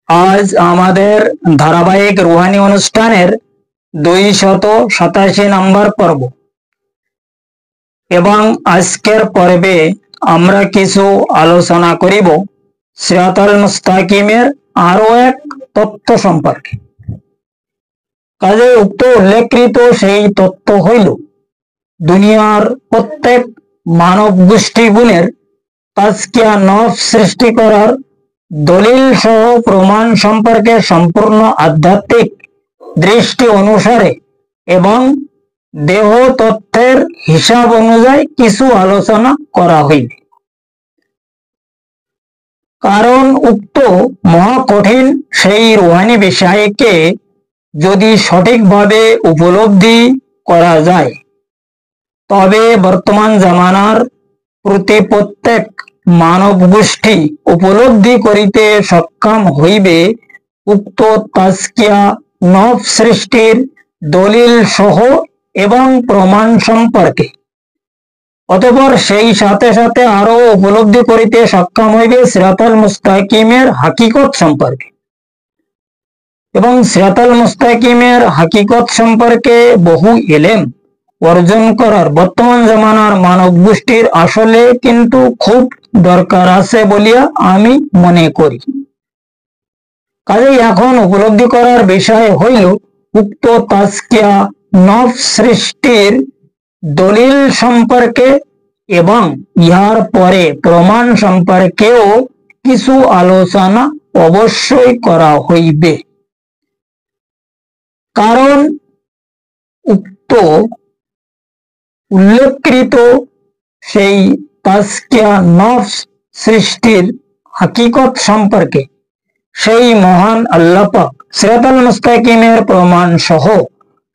আজ আমাদের ধারাবাহিক রুহানি অনুষ্ঠানের 287 নম্বর পর্ব এবং আজকের পর্বে আমরা কিছু আলোচনা করিব সিরাতাল মুস্তাকিমের আরো এক তত্ত্ব সম্পর্কে। কাজে উক্ত উল্লেখকৃত সেই তত্ত্ব হইল দুনিয়ার প্রত্যেক মানব গোষ্ঠী গুণের তাজকিয়া নফস সৃষ্টি করার দলিল সহ প্রমাণ সম্পর্কে সম্পূর্ণ আধ্যাত্মিক দৃষ্টি অনুসারে এবং দেহ তত্ত্বের হিসাব অনুযায়ী কিছু আলোচনা করা হইবে। কারণ উক্ত মহাকঠিন সেই রুহানি বিষয়কে যদি সঠিকভাবে উপলব্ধি করা যায় তবে বর্তমান জামানার প্রতি প্রত্যেক মানব গোষ্ঠী উপলব্ধি করিতে সক্ষম হইবে উক্ত তাজকিয়া নফস সৃষ্টির দলিল সহ এবং প্রমাণ সম্পর্কে। অতঃপর সেই সাথে সাথে আরো উপলব্ধি করিতে সক্ষম হইবে সিরাতাল মুস্তাকিমের হাকিকত সম্পর্কে। এবং সিরাতাল মুস্তাকিমের হাকিকত সম্পর্কে বহু ইলম অর্জন করার বর্তমান জামানার মানব গোষ্ঠীর আসলে কিন্তু খুব দরকার আছে বলিয়া আমি মনে করি। কাজেই এখন উপলব্ধি করার বিষয় হইল উক্ত তাজকিয়া নফস সৃষ্টির দলিল সম্পর্কে এবং ইহার পরে প্রমাণ সম্পর্কেও কিছু আলোচনা অবশ্যই করা হইবে। কারণ উক্ত উল্লেখকৃত সেই তাজকিয়া নফস সৃষ্টির হাকিকত সম্পর্কে সেই মহান আল্লাহ পাক সিরাতাল মুস্তাকিমের প্রমাণ সহ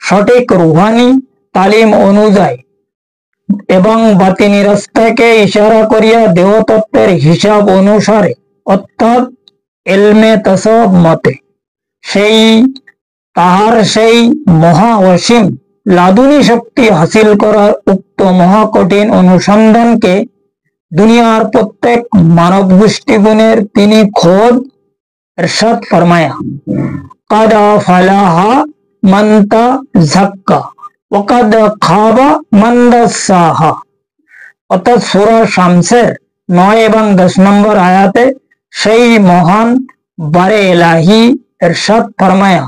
সঠিক রুহানি তালিম অনুযায়ী এবং বাতিনি রাস্তাকে ইশারা করিয়া দেহতত্ত্বের হিসাব অনুসারে অর্থাৎ ইলমে তাসাউফ মতে তাহার সেই মহা অসীম লাদুনী শক্তি হাসিল করার উক্ত মহাকঠিন অনুসন্ধানকে দুনিয়ার প্রত্যেক মানব গোষ্ঠী গুণের তিনি খোদ ইরশাদ ফরমায়া কাদ ফালাহা মান তাযাক্কা ওয়া কাদ খাবা মান দাসাহা। অর্থাৎ সূরা শামসের 9 এবং 10 নম্বর আয়াতে সেই মহান বারে ইলাহি ইরশাদ ফরমায়া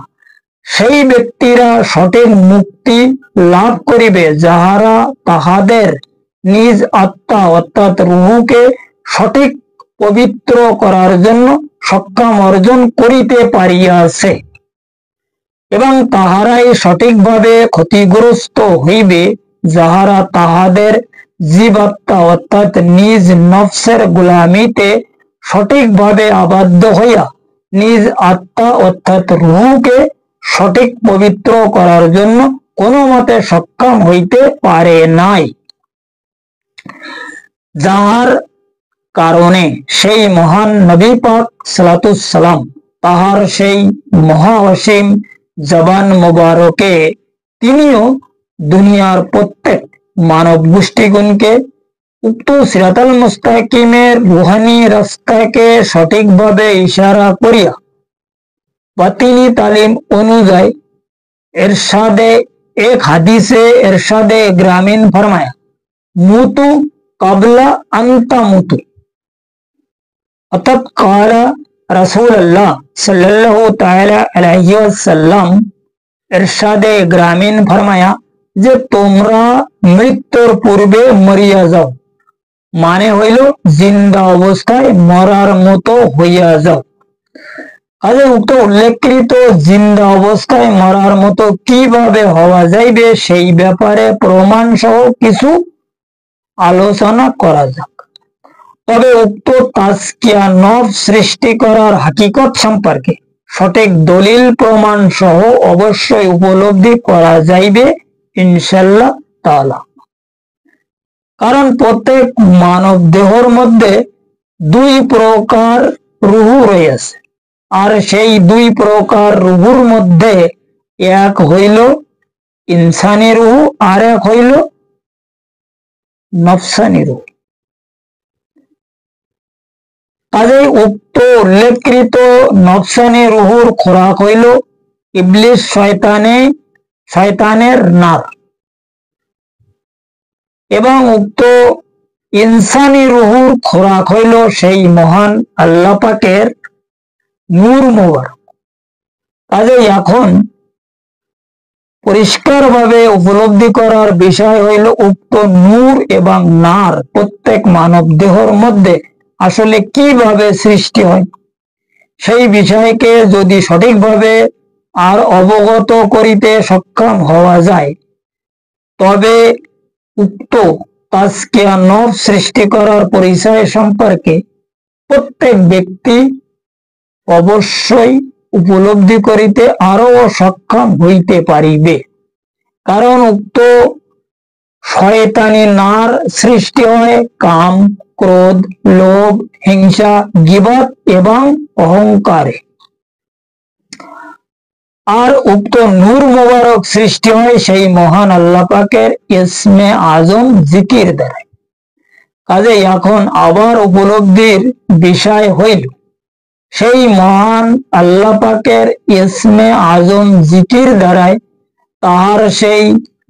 সেই ব্যক্তিরা সঠিক মুক্তি লাভ করিবে যাহারা তাহাদের নিজ আত্মা অর্থাৎ রূহকে সঠিক পবিত্র করার জন্য সক্ষম অর্জন করিতে পারিয়াছে এবং তাহারাই সঠিকভাবে ক্ষতিগ্রস্ত হইবে যাহারা তাহাদের জীবাত্মা অর্থাৎ নিজ নফসের গোলামিতে সঠিকভাবে আবদ্ধ হইয়া নিজ আত্মা অর্থাৎ রূহকে সঠিক পবিত্র করার জন্য কোনো মতে সক্ষম হইতে পারে নাই, যাহার কারণে সেই মহান নবী পাক সালাতুস সালাম তাহার সেই মহা অসীম জবান মুবারকে তিনিও দুনিয়ার প্রত্যেক মানব গোষ্ঠীগণকে উক্ত সিরাতাল মুস্তাকিমের রুহানি রাস্তাকে সঠিকভাবে ইশারা করিয়া বাতিনি তালিম অনুযায়ী ইরশাদে এক হাদিসে ইরশাদে গ্রামীণ ফরমায়া মুতু কাবলা আনতা মুতু। অর্থাৎ কালা রাসূলুল্লাহ সাল্লাল্লাহু তাআলা আলাইহি ওয়াসাল্লাম ইরশাদে গ্রামীণ ফরমায়া যে তোমরা মৃত্যুর পূর্বে মরিয়া যাও, মানে হইল জিন্দা অবস্থায় মরার মতো হইয়া যাও। আগে উক্ত উল্লেখকৃত জিন্দা অবস্থায় মরার মতো কিভাবে হওয়া যাইবে সেই ব্যাপারে প্রমাণ সহ কিছু আলোচনা করা যাক। তবে উক্ত তাজকিয়া নফস সৃষ্টি করার হাকিকত সম্পর্কে সঠিক দলিল প্রমাণ সহ অবশ্যই উপলব্ধি করা যাইবে ইনশাআল্লাহ তাআলা। কারণ প্রত্যেক মানব দেহর মধ্যে দুই প্রকার রূহ রয়েছে, আর সেই দুই প্রকার রূহের মধ্যে এক হইল ইনসানি রূহ আর এক হইল নফসানি রূহ। কাজেই উক্ত উল্লেখকৃত নফসানি রুহুর খোরাক হইল ইবলিস শয়তানের নার, এবং উক্ত ইনসানি রুহুর খোরাক হইল সেই মহান আল্লাহ পাকের নূর মোবারক। কাজেই এখন পরিষ্কারভাবে উপলব্ধি করার বিষয় হইল উক্ত নূর এবং নার প্রত্যেক মানব দেহর মধ্যে আসলে কিভাবে সৃষ্টি হয়। সেই বিষয়কে যদি সঠিকভাবে আর অবগত করিতে সক্ষম হওয়া যায়, তবে উক্ত তাজকিয়া নফস সৃষ্টি করার পরিচয় সম্পর্কে প্রত্যেক ব্যক্তি অবশ্যই উপলব্ধি করিতে আরো সক্ষম হইতে পারিবে। কারণ উক্ত শয়তানি নার সৃষ্টি হয় কাম, ক্রোধ, লোভ, হিংসা, গীবত এবং অহংকারে। আর উক্ত নূর মোবারক সৃষ্টি হয় সেই মহান আল্লাহ পাকের ইসমে আজম জিকির দ্বারা। কাজে এখন আবার উপলব্ধির বিষয় হইল সেই মহান আল্লাহ পাকের ইসমে আজম জিকির দ্বারায় তাহার সেই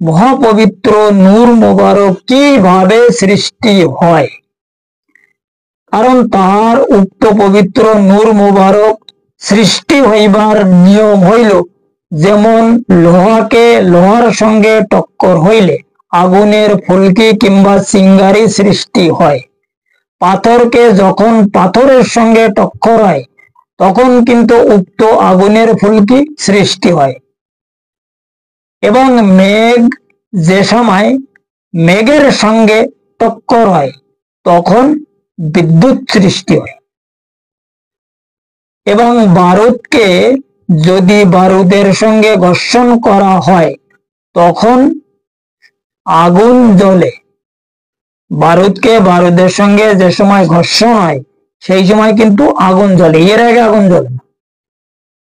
মহাপবিত্র নূর মোবারক কিভাবে সৃষ্টি হয়। কারণ তাহার উক্ত পবিত্র নূর মোবারক সৃষ্টি হইবার নিয়ম হইল, যেমন লোহাকে লোহার সঙ্গে টক্কর হইলে আগুনের ফুলকি কিংবা চিঙ্গারি সৃষ্টি হয়, পাথরকে যখন পাথরের সঙ্গে টক্কর হয় তখন কিন্তু উক্ত আগুনের ফুলকি সৃষ্টি হয়, এবং মেঘ যে সময় মেঘের সঙ্গে টক্কর হয় তখন বিদ্যুৎ সৃষ্টি হয়, এবং বারুদকে যদি বারুদের সঙ্গে ঘর্ষণ করা হয় তখন আগুন জ্বলে। বারুদকে বারুদের সঙ্গে যে সময় ঘর্ষণ হয় সেই সময় কিন্তু আগুন জ্বলে, এর আগে আগুন জ্বলে না।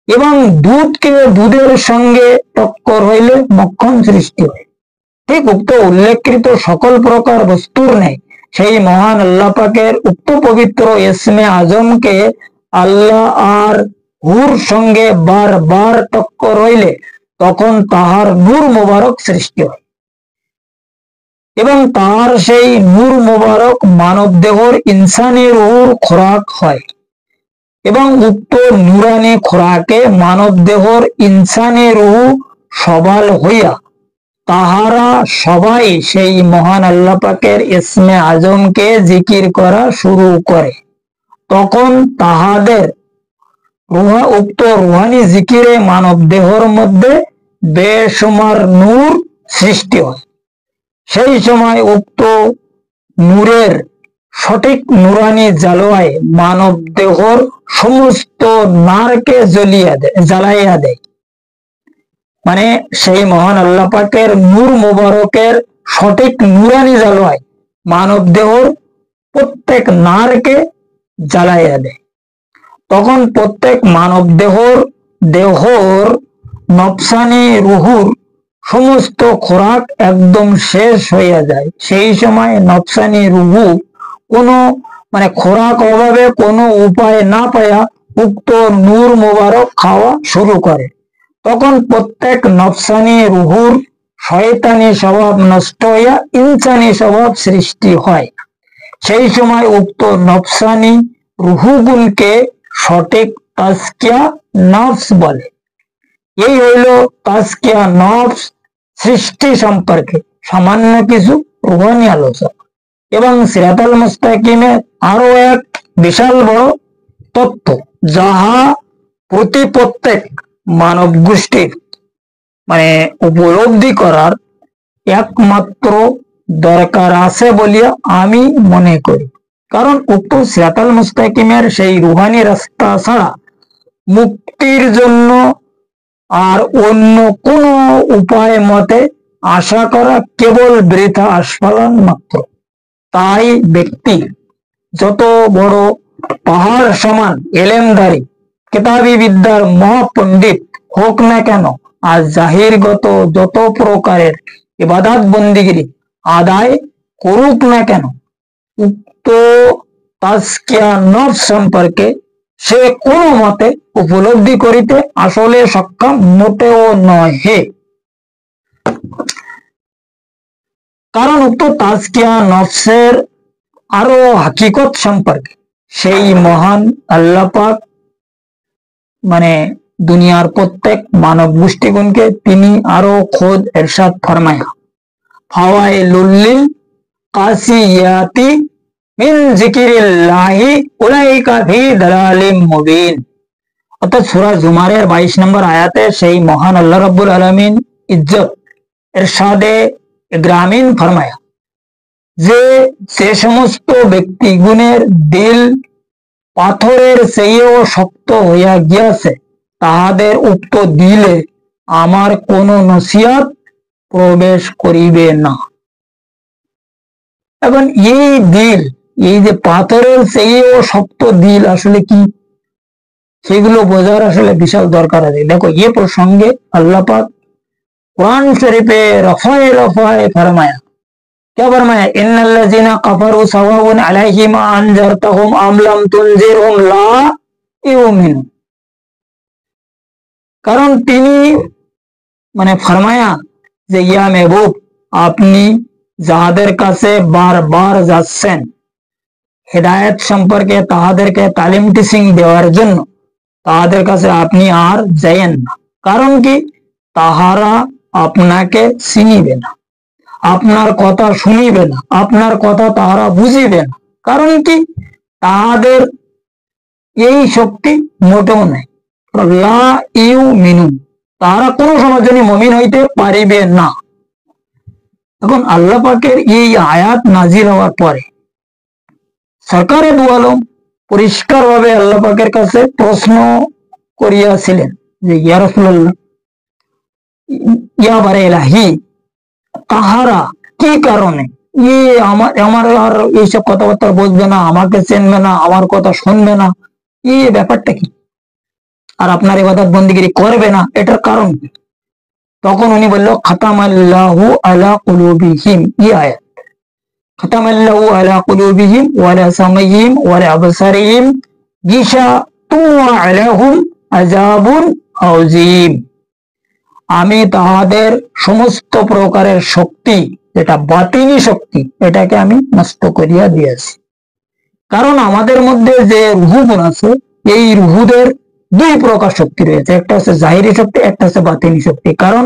এবং দুধকে দুধের সঙ্গে টক্কর হইলে মক্খন সৃষ্টি হয়। ঠিক উক্ত উল্লেখকৃত সকল প্রকার বস্তুর নেই সেই মহান আল্লাহ পাকের উক্ত পবিত্র ইসমে আজমকে আল্লাহ আর হুর সঙ্গে বারবার টক্কর হইলে তখন তাহার নূর মোবারক সৃষ্টি হয়, এবং তাহার সেই নূর মোবারক মানব দেহর ইনসানি রুহুর খোরাক হয়, এবং উক্ত নুরানি খোরাকে মানব দেহর ইনসানি রুহু সবাল হইয়া তাহারা সবাই সেই মহান আল্লাহ পাকের ইসমে আজমকে জিকির করা শুরু করে। তখন তাহাদের উক্ত রুহানি জিকিরে মানব দেহর মধ্যে বেসুমার নূর সৃষ্টি হয়। সেই সময় উক্ত নূরের সঠিক নুরানি জালোয়ায় মানব দেহর সমস্ত নারকে জ্বালাইয়া দেয়। মানে সেই মহান আল্লাহ পাকের নূর মুবারকের সঠিক নুরানি জালোয়ায় মানব দেহর প্রত্যেক নারকে জ্বালাইয়া দেয়। তখন প্রত্যেক মানব দেহর নফসানি রুহুর সমস্ত খোরাক একদম শেষ হইয়া যায়। সেই সময় নফসানি রুহু কোনো খোরাক অভাবে কোনো উপায় না পাইয়া উক্ত নূর মোবারক খাওয়া শুরু করে। তখন প্রত্যেক নফসানি রুহুর শয়তানি স্বভাব নষ্ট হইয়া ইনসানি স্বভাব সৃষ্টি হয়। সেই সময় উক্ত নফসানি রুহুগুনকে সঠিক তাজকিয়া নফস বলে। এই হইল তাজকিয়া নফস সৃষ্টি সম্পর্কে সামান্য কিছু রুহানি আলোচনা, এবং সিরাতাল মুস্তাকিমে আরো এক বিশাল বড় তত্ত্ব যাহা প্রত্যেক মানব গোষ্ঠীর উপলব্ধি করার একমাত্র দরকার আছে বলিয়া আমি মনে করি। কারণ উক্ত সিরাতাল মুস্তাকিমের সেই রুহানি রাস্তা ছাড়া মুক্তির জন্য আর অন্য কোন উপায় মতে আশা করা কেবল বৃথা আস্ফালন মাত্র। তাই ব্যক্তি যত বড় পাহাড় সমান এলেমদারি কিতাবী বিদ্যার মহাপণ্ডিত হোক না কেন, আর জাহিরগত যত প্রকারের ইবাদত বন্দিগিরি আদায় করুক না কেন, উক্ত তাজকিয়া নফস সম্পর্কে সে কোনো মতে উপলব্ধি করিতে আসলে সক্ষম মোটেও নহে। কারণ উক্ত তাজকিয়া নফসের আরো হাকিকত সম্পর্কে সেই মহান আল্লাহ পাক দুনিয়ার প্রত্যেক মানব গোষ্ঠীগণকে তিনি আরো খোদ এরশাদ ফরমায়া, ফাওয়াইলুল লিল কাসিয়াতি মিন যিকিরিল্লাহি উলাইকা ফি দালালিম মুবিন। অর্থাৎ সূরা জুমারের 22 নম্বর আয়াতে সেই মহান আল্লাহ রাব্বুল আলামিন ইজ্জত এরশাদে গ্রামীণ ফরমায়া যে সমস্ত ব্যক্তিগুণের দিল পাথরের চেয়েও শক্ত হইয়া গিয়াছে তাহাদের উক্ত দিলে আমার কোন নসিহত প্রবেশ করিবে না। এখন এই দিল, এই যে পাথরের চেয়েও শক্ত দিল আসলে কি, সেগুলো বোঝার আসলে বিশাল দরকার আছে। দেখো এই প্রসঙ্গে আল্লাহ পাক কুরআন শরীফে রফায়ে ফরমায়া, क्या फरमाया, इन्नल्लज़ीना कफरू सवाउन अलैहिम अनज़रतहुम अम लम तुनज़िरहुम ला युमिनुन। কারণ তিনি ফরমায়া যে ইয়া মেহবুব, আপনি যাদের কাছে বারবার যাচ্ছেন হেদায়েত সম্পর্কে তাহাদেরকে তালিম টিচিং দেওয়ার জন্য, তাহাদের কাছে আপনি আর যায়েন না। কারণ কি, তাহারা আপনাকে চিনিবে না, আপনার কথা শুনিবে না, আপনার কথা তাহারা বুঝিবে না। কারণ কি, তাহাদের এই শক্তি মোটেও নাই। লা ইউমিনুন, তাহারা কোনো সময়ের জন্য মুমিন হইতে পারিবে না। এখন আল্লাহ পাকের এই আয়াত নাজিল হওয়ার পরে সরকারে দু আলম পরিষ্কার ভাবে আল্লাহ পাকের কাছে প্রশ্ন করিয়াছিলেন যে ইয়া রাসূলুল্লাহ, ইয়া বারে ইলাহি, তাহারা কি কারণে আমার আর এইসব কথাবার্তা বুঝবে না, আমাকে চিনবে না, আমার কথা শুনবে না, এই ব্যাপারটা কি, আর আপনার ইবাদত বন্দেগী করবে না, এটার কারণ কি? তখন উনি বলল, খাতামাল্লাহু আলা কুলুবিহিম, এই আয়াত, খাতামাল্লাহু আলা কুলুবিহিম ওয়া লা সামিহিম ওয়া লা আবসারিহিম গিশাতুন ওয়া আলাইহুম আযাবুন আযীম। আমি তাহাদের সমস্ত প্রকারের শক্তি, যেটা বাতিনি শক্তি, এটাকে আমি নষ্ট করিয়া দিয়েছি। কারণ আমাদের মধ্যে যে রুহুগুণ আছে, এই রুহুদের দুই প্রকার শক্তি রয়েছে, একটা হচ্ছে জাহিরি শক্তি, একটা হচ্ছে বাতিনি শক্তি। কারণ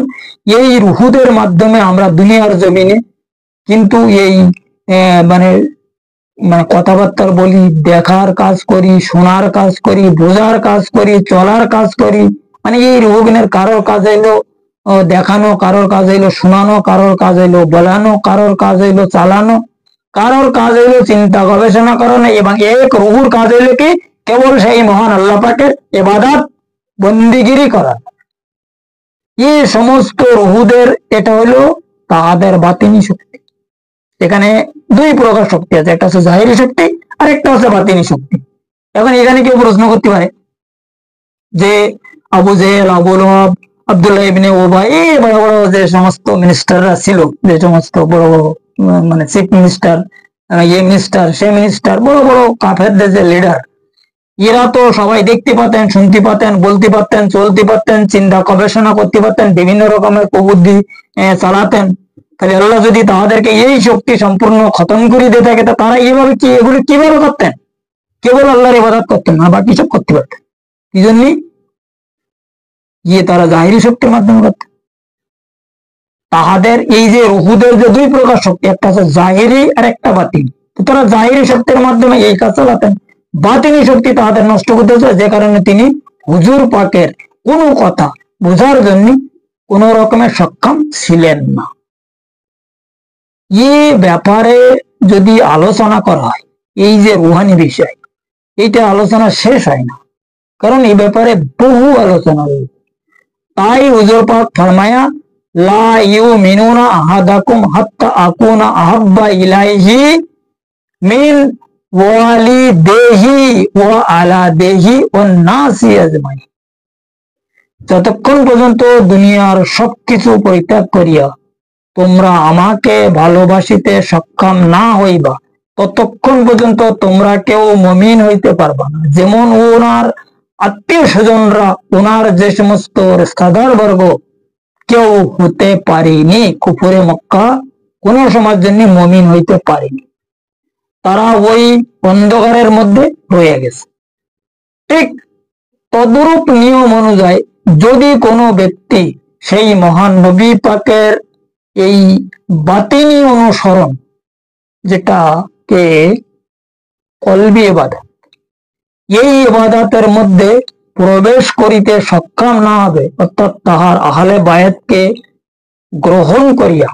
এই রুহুদের মাধ্যমে আমরা দুনিয়ার জমিনে কিন্তু এই কথাবার্তা বলি, দেখার কাজ করি, শোনার কাজ করি, বোঝার কাজ করি, চলার কাজ করি। এই রুহুগুণের কারোর কাজ হইলো দেখানো, কারোর কাজ হইলো শোনানো, কারোর কাজ হইলো বলানো, কারোর কাজ হইলো চালানো, কারোর কাজ হইলো চিন্তা গবেষণা করানো, এবং এক রুহুর কাজ হইলো কি, কেবল সেই মহান আল্লাহ পাকের ইবাদত বন্দেগী করা। এই সমস্ত রুহুদের এটা হইলো তাহাদের বাতিনি শক্তি। এখানে দুই প্রকার শক্তি আছে, একটা হচ্ছে জাহিরি শক্তি আর একটা হচ্ছে বাতিনি শক্তি। এখন এখানে কেউ প্রশ্ন করতে পারে যে আবু জেহেল, আবু লহাব, আব্দুল্লাহ ইবনে উবাই, এই বড় বড় যে সমস্ত মিনিস্টাররা ছিল, যে সমস্ত বড় বড় চিফ মিনিস্টার, মিনিস্টার, সে মিনিস্টার, বড় বড় কাফেরদের যে লিডার, এরা তো সবাই দেখতে পাতেন, শুনতে পাতেন, বলতে পারতেন, চলতে পারতেন, চিন্তা গবেষণা করতে পারতেন, বিভিন্ন রকমের কুবুদ্ধি চালাতেন। তাহলে আল্লাহ যদি তাদেরকে এই শক্তি সম্পূর্ণ খতম করে দিয়ে থাকে, তা তারা এইভাবে কি এগুলো কিভাবে করতেন? কেবল আল্লাহর ইবাদত করতেন না, বাকি সব করতে পারতেন। কি জন্য? তারা জাহিরি শক্তির মাধ্যমে করতেন। তাহাদের এই যে রুহুদের যে দুই প্রকার শক্তি, একটা হচ্ছে জাহিরি আর একটা বাতিনি, তো তারা জাহিরি শক্তির মাধ্যমে এই কাজ চালাতেন। বাতিনি শক্তি তাহাদের নষ্ট করতেছে, যে কারণে তিনি হুজুর পাকের কোনো কথা বোঝার জন্য কোন রকমের সক্ষম ছিলেন না। এই ব্যাপারে যদি আলোচনা করা হয়, এই যে রুহানি বিষয়, এইটা আলোচনা শেষ হয় না, কারণ এই ব্যাপারে বহু আলোচনা রয়েছে। তাই হুজুর পাক ফরমায়া, লা ইউমিনুনা আহাদাকুম হাত্তা আকুনা আহাব্বা ইলাইহি মিন ওয়ালিদেহি ওয়া আলাদেহি ওয়ান নাসি আজমাইন। যতক্ষণ পর্যন্ত দুনিয়ার সবকিছু পরিত্যাগ করিয়া তোমরা আমাকে ভালোবাসিতে সক্ষম না হইবা, ততক্ষণ পর্যন্ত তোমরা কেউ মুমিন হইতে পারবা না। যেমন ওনার আত্মীয় স্বজনরা, ওনার যে সমস্ত রিশতেদার বর্গ কেউ হতে পারেনি, কুফরে মক্কা কোন সময়ের জন্য মুমিন হইতে পারেনি, তারা ওই অন্ধকারের মধ্যে রয়ে গেছে। ঠিক তদ্রূপ নিয়ম অনুযায়ী যদি কোনো ব্যক্তি সেই মহান নবী পাকের এই বাতিনি অনুসরণ, যেটাকে কলবি ইবাদত, এই ইবাদতের মধ্যে প্রবেশ করিতে সক্ষম না হবে, অর্থাৎ তাহার আহলে বায়াতকে গ্রহণ করিয়া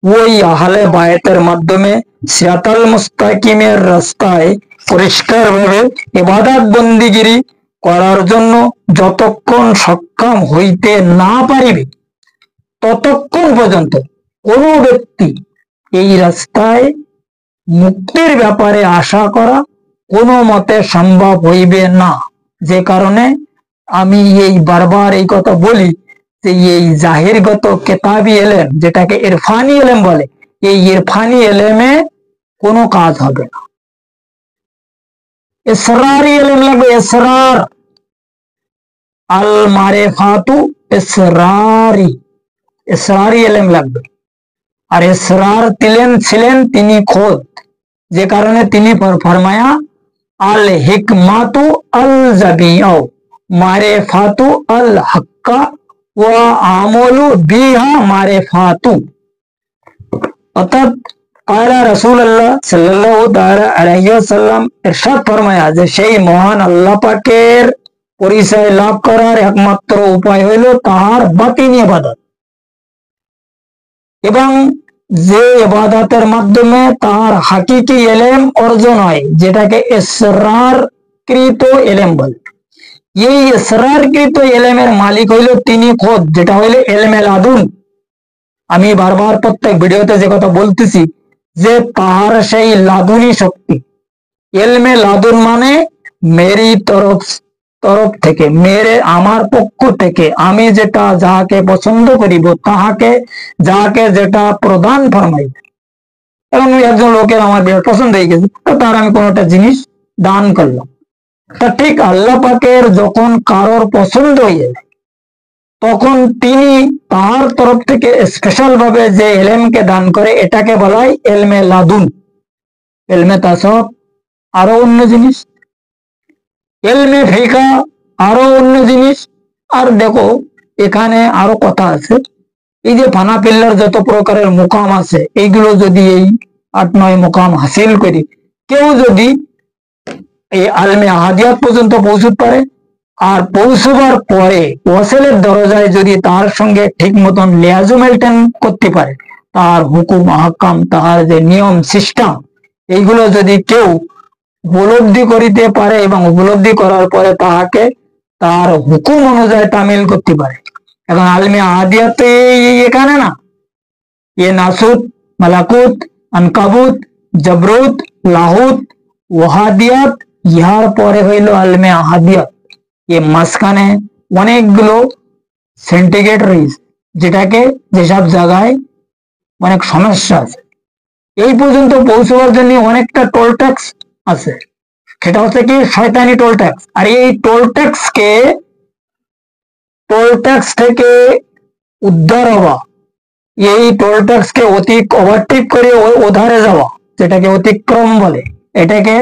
ওই আহলে বায়াতের মাধ্যমে সিরাতাল মুস্তাকিমের রাস্তায় পরিষ্কারভাবে ইবাদত বন্দিগিরি করার জন্য যতক্ষণ সক্ষম হইতে না পারিবে, ততক্ষণ পর্যন্ত কোন ব্যক্তি এই রাস্তায় মুক্তির ব্যাপারে আশা করা কোনো মতে সম্ভব হইবে না। যে কারণে আমি এই বারবার এই কথা বলি যে এই জাহিরগত কেতাবি এলেম, যেটাকে ইরফানি এলেম বলে, এই ইরফানি এলেমে কোনো কাজ হবে না। ইসরারি এলেম লাগবে, ইসরার, আল মারিফাতু ইসরারি, ইসরারি এলেম লাগবে। আর ইসরার ছিলেন তিনি খোদ, যে কারণে তিনি ফরমায়া আল হিকমাতু আল জাবিউ মারিফাতু আল হাক্কা ওয়া আমলু বিহা মারিফাতু। অর্থাৎ কালা রাসূলুল্লাহ সাল্লাল্লাহু তাআলা আলাইহি ওয়াসাল্লাম ইরশাদ ফরমায়া যে সেই মহান আল্লাহ পাকের পরিচয় লাভ করার একমাত্র উপায় হইল তাহার বাতিনি ইবাদত, এবং যে ইবাদতের মাধ্যমে তার হাকিকি ইলম অর্জন হয়, যেটাকে ইসরারকৃত ইলম বলে। এই ইসরারকৃত ইলমের মালিক হইল তিনি খোদ, যেটা হইল ইলমে লাদুন। আমি বারবার প্রত্যেক ভিডিওতে যে কথা বলতেছি যে তাহার সেই লাদুনি শক্তি, ইলমে লাদুন মানে মেরি তরফ থেকে, আমার পক্ষ থেকে আমি যেটা যাহাকে পছন্দ করিব তাহাকে যাহাকে যেটা প্রদান ফরমাইব। এবং একজন লোকের আমার বিরাট পছন্দ হয়ে গেছে, তার আমি কোনোটা জিনিস দান করলাম। তা ঠিক আল্লাহ পাকের যখন কারোর পছন্দ হয়ে যায়, তখন তিনি তাহার তরফ থেকে স্পেশাল ভাবে যে ইলমকে দান করে, এটাকে বলা হয় ইলমে লাদুন। ইলমে তাসাউফ আরো অন্য জিনিস, ইলমে ফিকা আরো অন্য জিনিস। আর দেখো এখানে আরো কথা আছে, এই যে ফানা পিল্লার যত প্রকারের মুকাম আছে, এইগুলো যদি এই 8-9 মুকাম হাসিল করি, কেউ যদি এই আলমে আহাদিয়াত পর্যন্ত পৌঁছতে পারে, আর পৌঁছবার পরে ওয়াসেলের দরজায় যদি তার সঙ্গে ঠিক মতন লিয়াজু মেনটেন করতে পারে, তার হুকুম আহকাম, তাহার যে নিয়ম সিস্টেম, এইগুলো যদি কেউ উপলব্ধি করিতে পারে এবং উপলব্ধি করার পরে তাহাকে তার হুকুম অনুযায়ী তামিল করতে পারে। এখন আলমে আহাদিয়াত এখানে না, এ নাসুত, মালাকুত, আনকাবুত, জবরুত, লাহুত, ওয়াহাদিয়াত, ইহার পরে হইল আলমে আহাদিয়াত। এ মাঝখানে অনেকগুলো সেন্টিগ্রেড রয়েছে, যেটাকে যেসব জায়গায় অনেক সমস্যা আছে। এই পর্যন্ত পৌঁছবার জন্য অনেকটা টোল ট্যাক্স আছে, সেটা হচ্ছে কি শয়তানি টোল ট্যাক্স। আর এই টোল ট্যাক্স থেকে উদ্ধার হওয়া, এই টোল ট্যাক্সকে ওভারটেক করে ওধারে যাওয়া, যেটাকে অতিক্রম বলে, এটাকে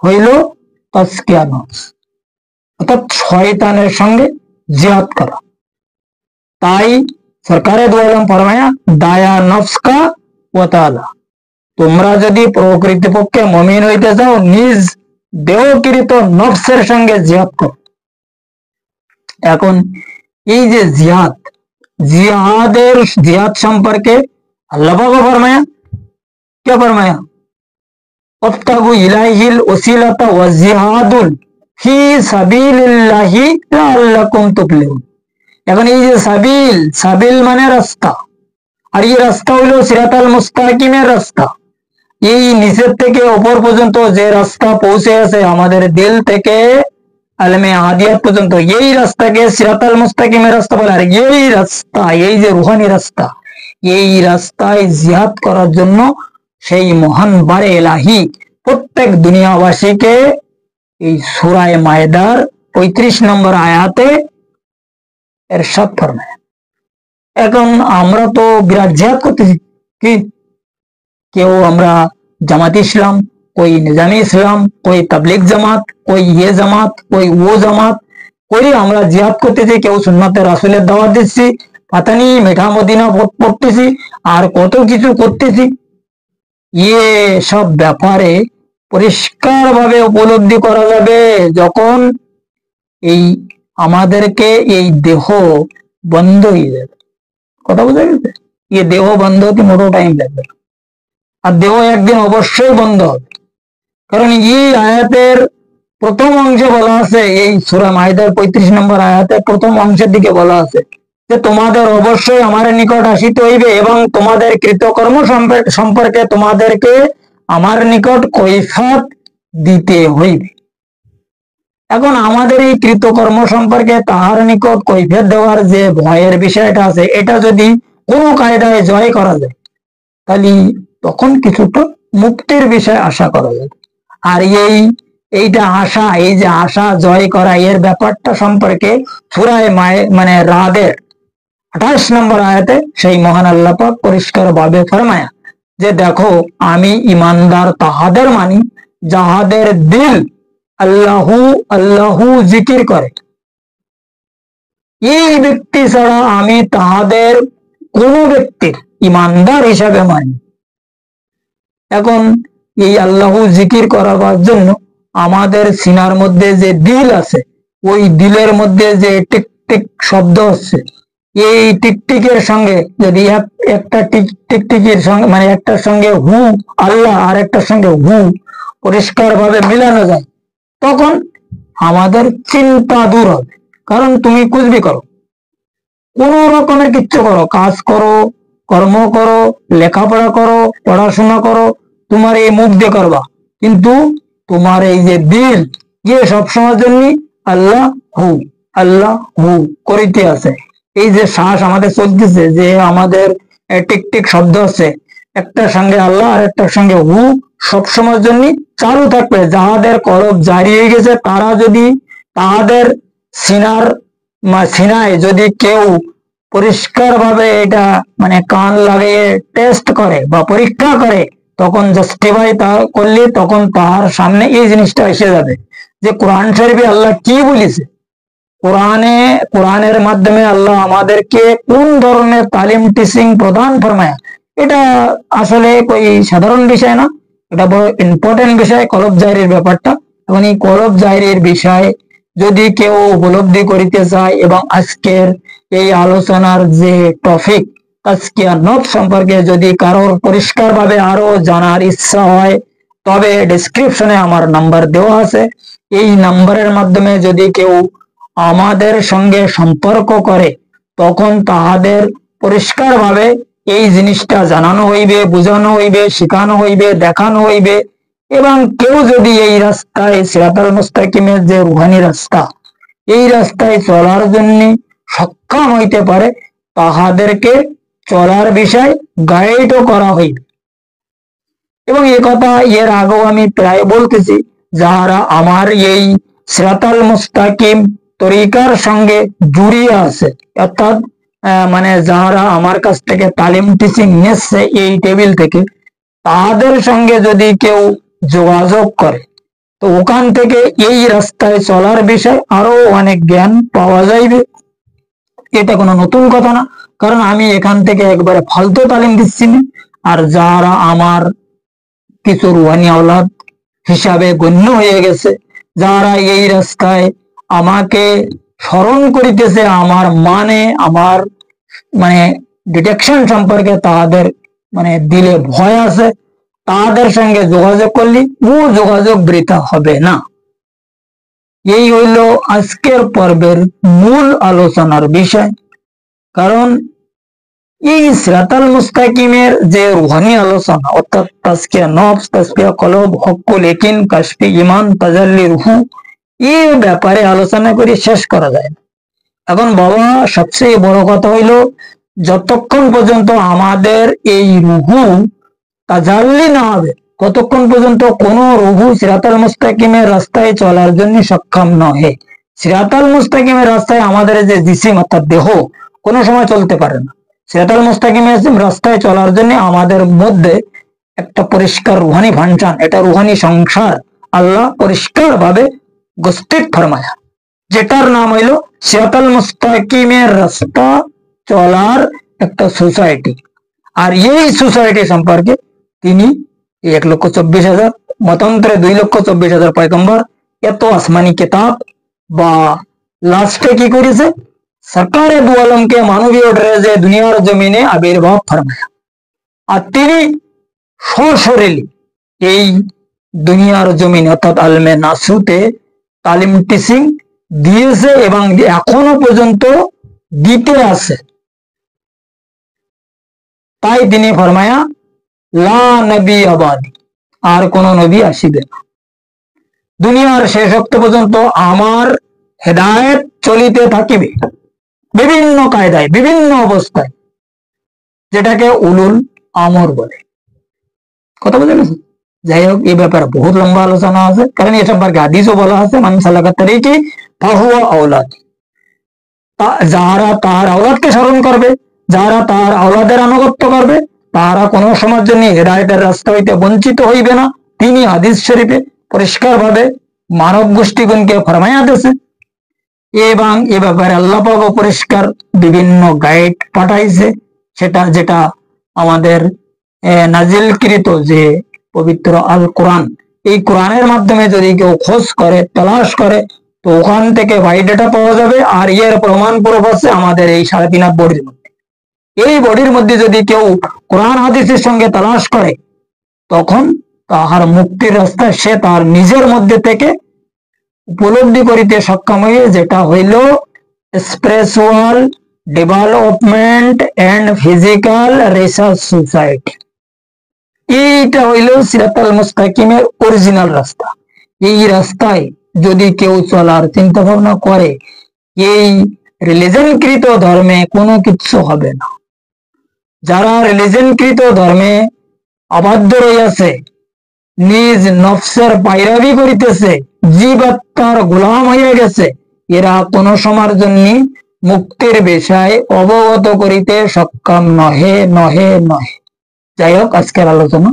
হইল তাজকিয়া নফস, অর্থাৎ শয়তানের সঙ্গে জিহাদ করা। তাই সরকারে দু আলম ফরমায়া দায়া নফস কা ওয়াতালা, তোমরা যদি প্রকৃতপক্ষে মুমিন হইতে চাও, নিজ দেহকৃত নফসের সঙ্গে জিহাদ করো। এখন এই যে জিহাদ সম্পর্কে আল্লাহ পাক ফরমায়া, কে ফরমায়া? ওয়াবতাগু ইলাইহিল ওয়াসিলাতা ওয়াজ জিহাদুল ফি সাবিলিল্লাহি লাআল্লাকুম তুফলিহুন। এখন এই যে সাবিল মানে রাস্তা, আর এই রাস্তা হইল সিরাতাল মুস্তাকিমের রাস্তা। এই নিচের থেকে উপর পর্যন্ত যে রাস্তা পৌঁছে আছে আমাদের দিল থেকে আলমে আহাদিয়াত পর্যন্ত, এই রাস্তাকে সিরাতাল মুস্তাকিমের রাস্তা বলে। আর এই রাস্তা, এই যে রুহানি রাস্তা, এই রাস্তায় জিহাদ করার জন্য সেই মহান বারে এলাহি প্রত্যেক দুনিয়াবাসীকে এই সূরা মায়েদার 35 নম্বর আয়াতে ইরশাদ ফরমায়। এখন আমরা তো বিরাট জিহাদ করতেছি, কি কেউ আমরা জামাত ইসলাম, कोई निजामी इस्लाम, कोई तबलीग जमात, कोई ये जमात, कोई वो जमात করে আমরা জিহাদ করতেছি, কেউ সুন্নতে রাসূলের দাওয়াত দিচ্ছি, পাতানি মিঠা মদিনা পড়তেছি, আর কত কিছু করতেছি। ইয়ে সব ব্যাপারে পরিষ্কার ভাবে উপলব্ধি করা যাবে যখন এই আমাদেরকে এই দেহ বন্ধ হয়ে যাবে। কথা বোঝা গেছে? ये দেহ বন্ধ হতে মোটো টাইম লাগবে, আর দেহ একদিন অবশ্যই বন্ধ হবে। কারণ এই আয়াতের প্রথম অংশে বলা আছে, এই সূরা মাইদার 35 নম্বর আয়াতের প্রথম অংশের দিকে বলা আছে যে তোমাদের অবশ্যই আমার নিকট আসিতে হইবে এবং তোমাদের কৃতকর্ম সম্পর্কে তোমাদেরকে আমার নিকট কৈফিয়ত দিতে হইবে। এখন আমাদের এই কৃতকর্ম সম্পর্কে তাহার নিকট কৈফিয়ত দেওয়ার যে ভয়ের বিষয়টা আছে, এটা যদি কোনো কায়দায় জয় করা যায় তাহলে তখন কিছুটা মুক্তির বিষয় আশা করা যায়। আর এইটা আশা, এই যে আশা জয় করা, এর ব্যাপারটা সম্পর্কে সূরা মানে রাদের 28 নম্বর আয়াতে সেই মহান আল্লাহ পাক পরিষ্কার ভাবে ফরমায়া যে দেখো আমি ইমানদার তাহাদের মানি যাহাদের দিল আল্লাহু আল্লাহু জিকির করে, এই ব্যক্তি ছাড়া আমি তাহাদের কোন ব্যক্তির ইমানদার হিসাবে মানি। এখন এই আল্লাহু জিকির করার জন্য আমাদের সিনার মধ্যে যে দিল আছে, ওই দিলের মধ্যে যে টিক টিক শব্দ হচ্ছে, এই টিকটিকের সঙ্গে যদি একটা টিকটিকির সঙ্গে মানে একটার সঙ্গে হু আল্লাহ আর একটার সঙ্গে হু পরিষ্কার ভাবে মিলানো যায়, তখন আমাদের চিন্তা দূর হবে। কারণ তুমি কুছবি করো, কোন রকমের কিচ্ছু করো, কাজ করো, কর্ম করো, লেখাপড়া করো, পড়াশোনা করো, তোমার এই মুখ দিয়ে করবা, কিন্তু তোমার এই যে দিল গিয়ে সবসময়ের জন্য আল্লাহ হু করিতে আছে। এই যে শ্বাস আমাদের চলতেছে, যে আমাদের টিক টিক শব্দ আছে, একটার সঙ্গে আল্লাহ আর একটার সঙ্গে হু সবসময়ের জন্য চালু থাকবে। যাহাদের কলব জারি হয়ে গেছে তারা যদি তাহাদের সিনায় যদি কেউ পরিষ্কার ভাবে এটা মানে কান লাগিয়ে টেস্ট করে বা পরীক্ষা করে, তখন জাস্টিফাই করলে তখন তার সামনে এই জিনিসটা এসে যাবে যে কোরআন শরীফে আল্লাহ কি বলেছে, কোরআনের মাধ্যমে আল্লাহ আমাদেরকে কোন ধরনের তালিম টিচিং প্রদান ফরমায়। এটা আসলে ওই সাধারণ বিষয় না, এটা বড় ইম্পর্টেন্ট বিষয়, কলব জাহিরের ব্যাপারটা। এবং এই কলব জাহিরের বিষয়ে যদি কেউ উপলব্ধি করিতে চায় এবং আজকের এই আলোচনার যে টপিক তাজকিয়া নফস সম্পর্কে যদি কারোর পরিষ্কার ভাবে আরো জানার ইচ্ছা হয়, তবে ডেসক্রিপশনে আমার নাম্বার দেওয়া আছে। এই নাম্বারের মাধ্যমে যদি কেউ আমাদের সঙ্গে সম্পর্ক করে, তখন তাহাদের পরিষ্কার ভাবে এই জিনিসটা জানানো হইবে, বোঝানো হইবে, শেখানো হইবে, দেখানো হইবে। এবং কেউ যদি এই রাস্তায় সিরাতাল মুস্তাকিমের যে রুহানি রাস্তা, এই রাস্তায় চলার জন্য সক্ষম হইতে পারে, তাহাদেরকে চলার বিষয় গাইডও করা হইবে। এবং এ কথা এর আগেও আমি প্রায় বলতেছি, যারা আমার এই সিরাতাল মুস্তাকিম তরিকার সঙ্গে জুড়িয়ে আছে, অর্থাৎ মানে যারা আমার কাছ থেকে তালিম টিচিং নিচ্ছে এই টেবিল থেকে, তাদের সঙ্গে যদি কেউ যোগাযোগ করে, তো ওখান থেকে এই রাস্তায় চলার বিষয় আরো অনেক জ্ঞান পাওয়া যাইবে। এটা কোনো নতুন কথা না, কারণ আমি এখান থেকে একবারে ফালতু তালিম দিচ্ছি না। আর যারা আমার কিছু রুহানি আওলাদ হিসাবে গণ্য হয়ে গেছে, যারা এই রাস্তায় আমাকে স্মরণ করিতেছে, আমার আমার ডিটেকশন সম্পর্কে তাদের দিলে ভয় আছে, তাদের সঙ্গে যোগাযোগ করলে ও যোগাযোগ বৃথা হবে না। এই হইল আজকের পর্বের মূল আলোচনার বিষয়। কারণ এই সিরাতাল মুস্তাকিমের যে রুহানি আলোচনা, অর্থাৎ তাজকিয়া নফস, তাজকিয়া কলব, হক্কুল ইয়াকিন, কাশফি ঈমান, তাজাল্লি রুহু, এই ব্যাপারে আলোচনা করে শেষ করা যায় না। এখন বাবা সবচেয়ে বড় কথা হইল, যতক্ষণ পর্যন্ত আমাদের এই রুহু তাজাল্লি না হবে কতক্ষণ পর্যন্ত কোন রুহু সিরাতাল মুস্তাকিমের রাস্তায় চলার জন্য সক্ষম নহে। সিরাতাল মুস্তাকিমের রাস্তায় আমাদের যে জিসিম অর্থাৎ দেহ কোনো সময় চলতে পারে না। সিরাতাল মুস্তাকিমের রাস্তায় চলার জন্য আমাদের মধ্যে একটা পরিষ্কার রুহানি ফাংশন, এটা রুহানি সংসার আল্লাহ পরিষ্কার ভাবে গোষ্ঠী ফরমায়া, যেটার নাম হইল সিরাতাল মুস্তাকিমের রাস্তা চলার একটা সোসাইটি। আর এই সোসাইটি সম্পর্কে তিনি 1,24,000 মতান্তরে 2,24,000 পয়গম্বর, এত আসমানি কিতাব বা লাস্টে কি করেছে, সরকারে দু আলমকে মানবীয় ড্রেসে দুনিয়ার জমিনে আবির্ভাব ফরমায়া। আর তিনি সশরীরে এই দুনিয়ার জমিন অর্থাৎ আলমে নাসুতে তালিম টিচিং দিয়েছে এবং এখনো পর্যন্ত দিতে আছে। তাই তিনি ফরমায়া লা নবী আবাদি, আর কোন নবী আসিবে না। দুনিয়ার শেষোক্ত পর্যন্ত আমার হেদায়েত চলিতে থাকিবে বিভিন্ন কায়দায় বিভিন্ন অবস্থায়, যেটাকে উলুল আমর বলে। কথা বুঝে গেছে? যাই হোক, এই ব্যাপারে বহুত লম্বা আলোচনা আছে, কারণ এ সম্পর্কে হাদিসও বলা আছে মান সালাকা তারিকি ফাহুয়া আওলাদ। যারা তার আওলাদকে স্মরণ করবে, যারা তার আওলাদের আনুগত্য করবে, তারা কোনো সময়ের জন্য হেদায়েতের রাস্তা হইতে বঞ্চিত হইবে না। তিনি হাদিস শরীফে পরিষ্কার ভাবে মানব গোষ্ঠীগণকে ফরমায়া দিয়েছে এবং এ ব্যাপারে আল্লাহ পাক পরিষ্কার বিভিন্ন গাইড পাঠাইছে, যেটা আমাদের নাজিলকৃত যে পবিত্র আল কোরআন, এই কোরআনের মাধ্যমে যদি কেউ খোঁজ করে তালাশ করে তো ওখান থেকে বায়োডাটা পাওয়া যাবে। আর এর প্রমাণ প্রুফ আছে আমাদের এই 3.5 বডির মধ্যে। এই বডির মধ্যে যদি কেউ কোরআন হাদিসের সঙ্গে তালাশ করে তখন তাহার মুক্তির রাস্তা সে তার নিজের মধ্যে থেকে উপলব্ধি করিতে সক্ষম হয়ে, যেটা হইল spiritual development and physical research society. এইটা হইল সিরাতাল মুস্তাকিমের অরিজিনাল রাস্তা। এই রাস্তায় যদি কেউ চলার চিন্তা ভাবনা করে, এই রিলিজনকৃত ধর্মে কোনো কিছু হবে না। যারা রিলিজনকৃত ধর্মে আবদ্ধ রইয়াছে, নিজ নফসের পায়রাবি করিতেছে, জীবাত্মার গোলাম হয়ে গেছে, এরা কোন সময়ের জন্য মুক্তির বিষয় অবগত করিতে সক্ষম নহে নহে নহে। যাই হোক, আজকের আলোচনা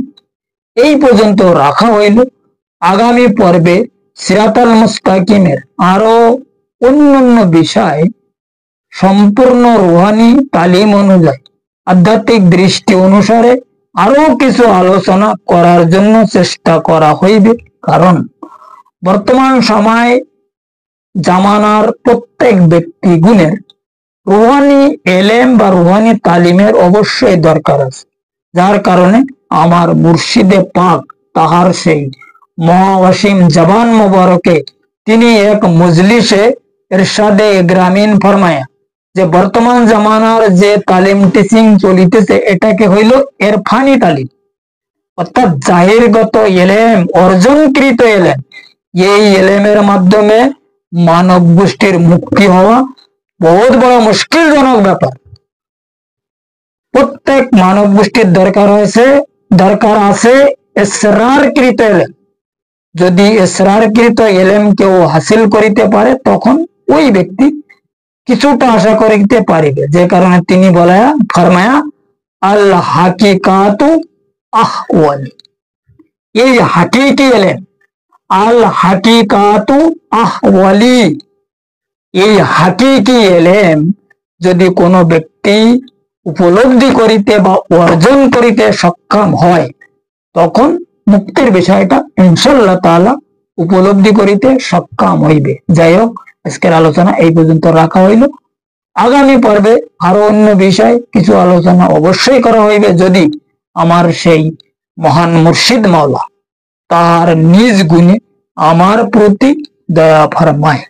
এই পর্যন্ত রাখা হইল। আগামী পর্বে সিরাতাল মুস্তাকিমের আরো অন্যান্য বিষয় সম্পূর্ণ রুহানি তালিম অনুযায়ী আধ্যাত্মিক দৃষ্টি অনুসারে আরো কিছু আলোচনা করার জন্য চেষ্টা করা হইবে। কারণ বর্তমান সময় জামানার প্রত্যেক ব্যক্তি গুণের রুহানি এলেম বা রুহানি তালিমের অবশ্যই দরকার আছে, যার কারণে আমার মুর্শিদে পাক তাহার সেই মহাওয়াসিম জবান মোবারকে তিনি এক মজলিসে ইরশাদে গ্রামীণ ফরমায়া যে বর্তমান জামানার যে তালিম টিচিং চলিতেছে এটাকে হইল ইরফানি তালিম, অর্থাৎ জাহিরগত এলেম, অর্জনকৃত এলেম। এই এলেমের মাধ্যমে মানব গোষ্ঠীর মুক্তি হওয়া বহুত বড় মুশকিলজনক ব্যাপার। প্রত্যেক মানব গোষ্ঠীর দরকার আছে ইসরারকৃত এলেম। যদি ইসরারকৃত এলেম কেউ হাসিল করিতে পারে তখন ওই ব্যক্তি কিছুটা আশা করিতে পারিবে। যে কারণে তিনি ফরমায়া আল হাকিকাতু আহওয়ালি। এই হাকিকি এলেম, আল হাকিকাতু আহওয়ালি, এই হাকিকি এলেম যদি কোনো ব্যক্তি উপলব্ধি করিতে বা অর্জন করিতে সক্ষম হয় তখন মুক্তির বিষয়টা ইনশাআল্লাহ তাআলা উপলব্ধি করিতে সক্ষম হইবে। যাই হোক, আজকের আলোচনা এই পর্যন্ত রাখা হইল। আগামী পর্বে আরো অন্য বিষয় কিছু আলোচনা অবশ্যই করা হইবে, যদি আমার সেই মহান মুর্শিদ মাওলা তার নিজ গুণে আমার প্রতি দয়া ফরমায়।